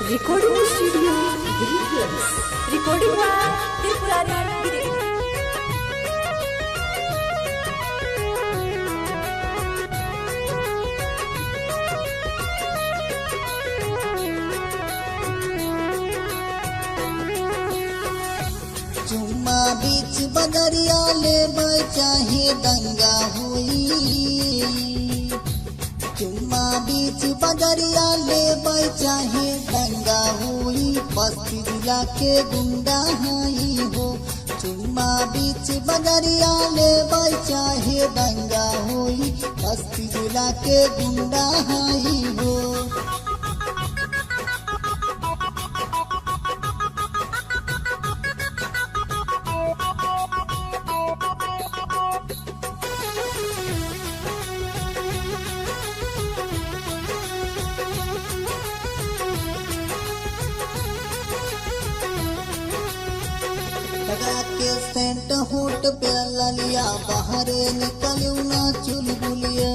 Recording Studio Vehicles. Recording Tripurari Giri. चुम्मा बीच बदरिया ले चाहे दंगा हुई। चुम्मा बीच बदरिया ले चाहे दंगा हुई। बस्ती जिला के गुंडा हाई हो। चुम्मा बीच बदरिया ले चाहे दंगा हुई। बस्ती जिला के गुंडा हाई हो। लगा के सेंट होट पे ललिया बाहर निकलू ना चुलबुलिया।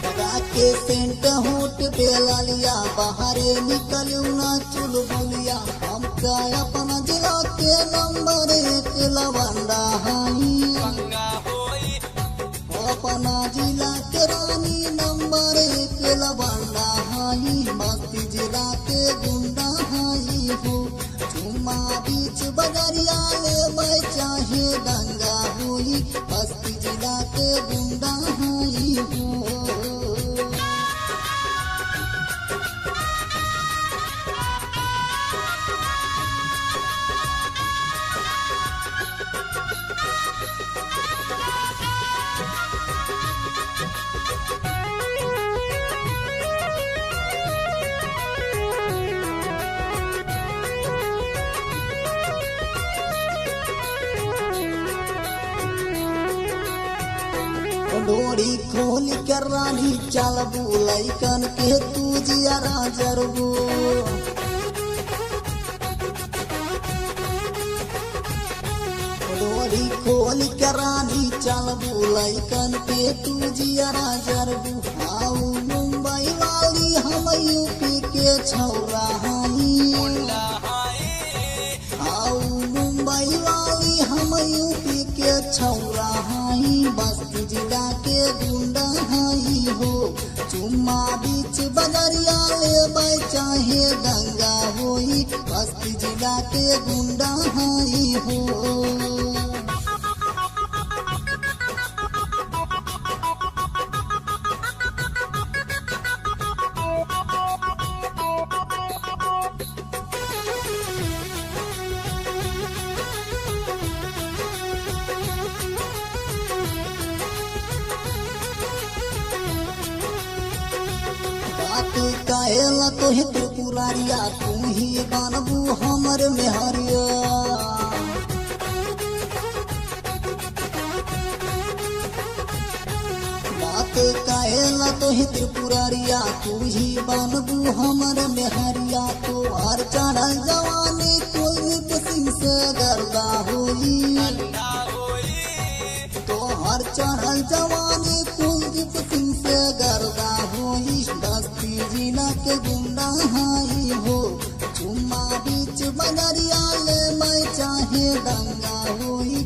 लगा के सेंट होट पे ललिया बाहर निकलू ना चुलबुलिया। हमका अपना जिला के नंबर 1 लवंडा हाई। अपना जिला के रानी नंबर 1 लवंडा हाई। बस्ती जिला के गुंडा हाई हो। चुम्मा बीच बदरिया ले चाहे दंगा हुई। बस्ती जिला के गुंडा हाई हो। डोरी खोल के रानी चल बुलैकन के तू जिया जरबो। डोरी खोल के रानी चल बुलैकन के तू जिया जरबो। आओ मुंबई वाली हम यूपी के छौरा हाई। आओ मुंबई वाली हम यूपी के छौरा हाई। बस्ती जिला के गुंडा हाई हो। चुम्मा बीच बदरिया ले चाहे दंगा होई। बस्ती जिला के गुंडा हाई हो। कहेला तो हे त्रिपुरारिया तू ही बनबू हमर मेहरिया। बात कहेला तो हे त्रिपुरारिया तू ही बनबू हमर मेहरिया। तो हर चढ़ल जवानी कुलदीप सिंह से गर्दा होई। तो हर चढ़ल जवानी कुलदीप सिंह से गर्दा होई। बस्ती जिला के गुंडा हाई हो। चुम्मा बीच बदरिया ले चाहे दंगा होई।